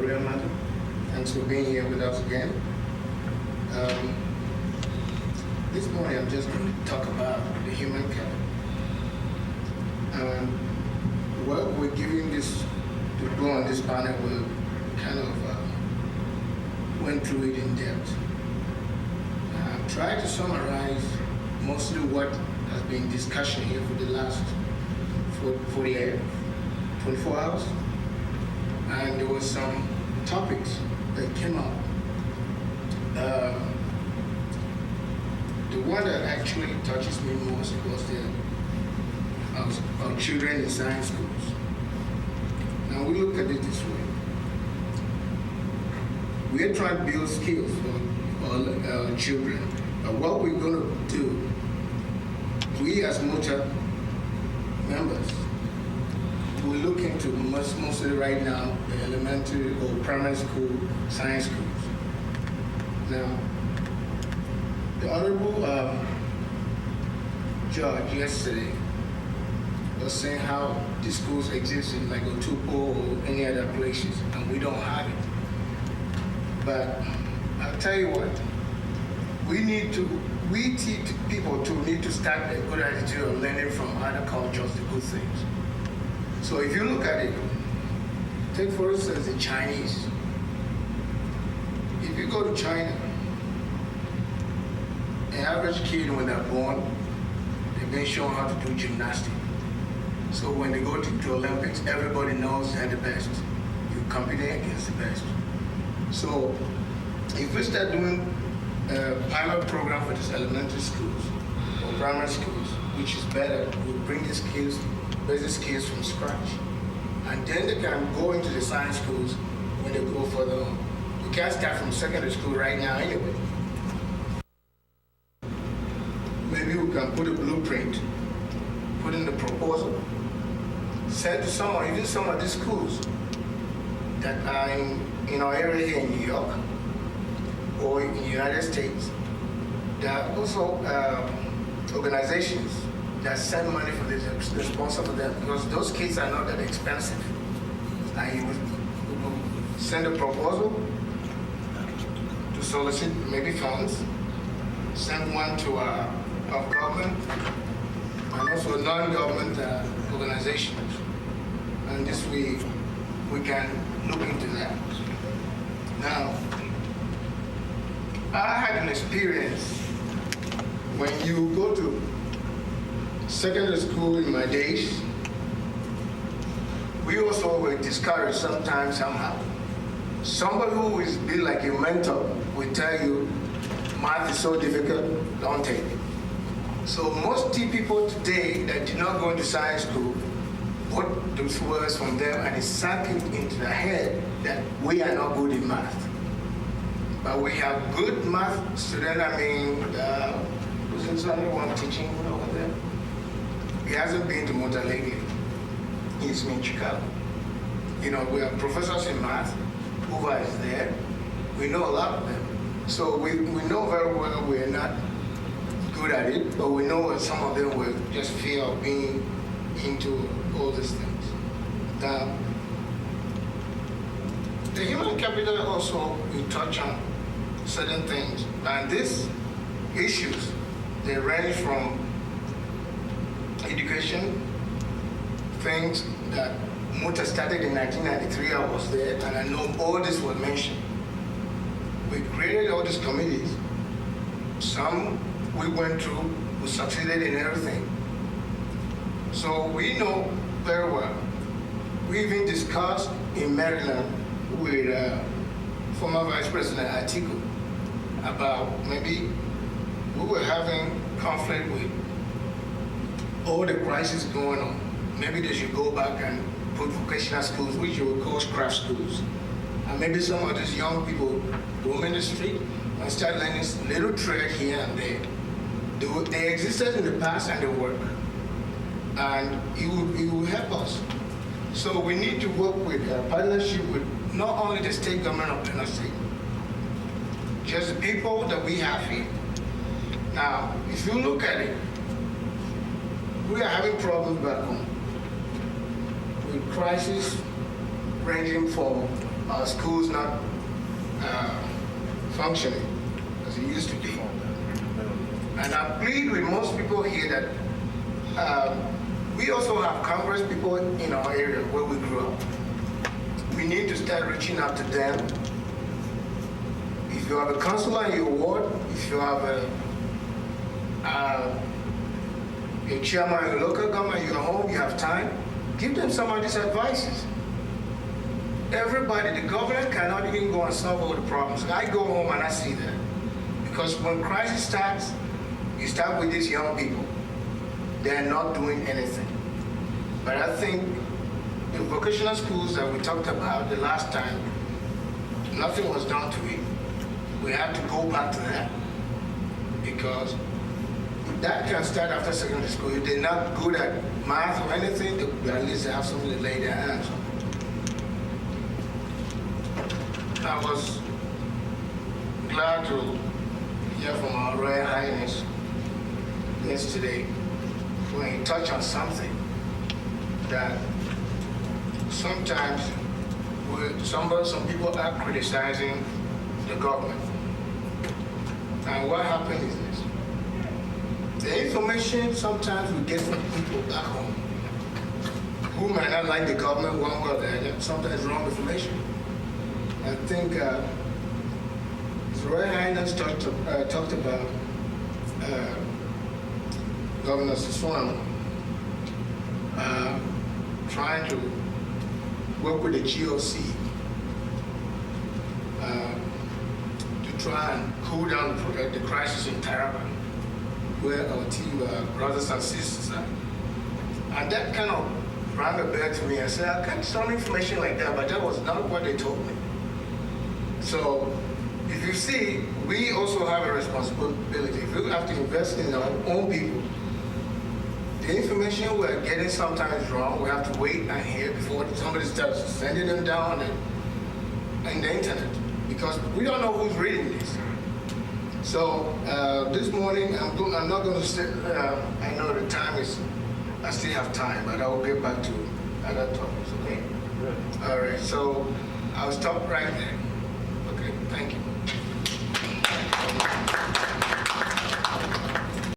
Gabriel Madu. Thanks for being here with us again. This morning I'm just going to talk about the human capital. What we're giving this to go on this panel, we kind of went through it in depth. Try to summarize mostly what has been discussion here for the last 24 hours. And there were some topics that came up. The one that actually touches me most was our children in science schools. Now we look at it this way. We are trying to build skills for our children. But what we're going to do, we as MOTA members, we look into mostly right now the elementary or primary school science schools. Now, the Honorable Judge yesterday was saying how the schools exist in like Otupo or any other places, and we don't have it. But I'll tell you what, we teach people to need to start a good attitude of learning from other cultures the good things. So if you look at it, take for instance the Chinese. If you go to China, an average kid when they're born, they've been shown how to do gymnastics. So when they go to Olympics, everybody knows they're the best. You're competing against the best. So if we start doing a pilot program for these elementary schools or primary schools, which is better, we'll bring these kids, basic skills from scratch. And then they can go into the science schools when they go further on. You can't start from secondary school right now anyway. Maybe we can put a blueprint, put in the proposal, send to someone, even some of these schools that are in our area here in New York or in the United States. There are also organizations that send money for this, they sponsor for them, because those kids are not that expensive. And you would send a proposal to solicit maybe funds, send one to our government and also non-government organizations. And this we can look into that. Now, I had an experience when you go to secondary school in my days, we also were discouraged sometimes somehow. Somebody who is be like a mentor will tell you, math is so difficult, don't take it. So most people today that did not go into science school put those words from them and it sank into their head that we are not good in math. But we have good math students. I mean, who's anyone teaching over there? He hasn't been to MOTA lately. He's in Chicago. You know, we have professors in math. Hoover is there. We know a lot of them. So we know very well we're not good at it, but we know that some of them will just fear of being into all these things. Now, the human capital also, we touch on certain things. And these issues, they range from education, things that MOTA started in 1993, I was there, and I know all this was mentioned. We created all these committees. Some we went through, we succeeded in everything. So we know very well. We even discussed in Maryland with former Vice President Atiku about maybe we were having conflict with all the crises going on. Maybe they should go back and put vocational schools, which you would call craft schools. And maybe some of these young people go in the street and start learning little trade here and there. They existed in the past and they work. And it will help us. So we need to work with a partnership with not only the state government of Tennessee, just the people that we have here. Now, if you look at it, we are having problems back home with crisis ranging from our schools not functioning as it used to be. And I plead with most people here that we also have Congress people in our area where we grew up. We need to start reaching out to them. If you have a councilor in your ward, if you have a chairman in your local government, you're home, you have time, give them some of these advices. Everybody, the government cannot even go and solve all the problems. I go home and I see that. Because when crisis starts, you start with these young people. They're not doing anything. But I think the vocational schools that we talked about the last time, nothing was done to it. We have to go back to that. Because that can start after secondary school. If they're not good at math or anything, they at least have something to lay their hands on. I was glad to hear from our Royal Highness yesterday when he touched on something that sometimes some people are criticizing the government. And what happened is this. The information sometimes we get from people back home who might not like the government one way or the other, sometimes wrong information. I think His Royal Highness talked about Governor Sissono trying to work with the GOC to try and cool down the crisis in Taraba, where our two brothers and sisters are. And that kind of rang a bell to me. I said, I got some information like that, but that was not what they told me. So, if you see, we also have a responsibility. If we have to invest in our own people, the information we're getting sometimes wrong. We have to wait and hear before somebody starts sending them down in the internet, because we don't know who's reading this. So this morning, I'm not going to sit. I know the time is. I still have time, but I will get back to other topics. Okay. Good. All right. So I'll stop right there. Okay. Thank you.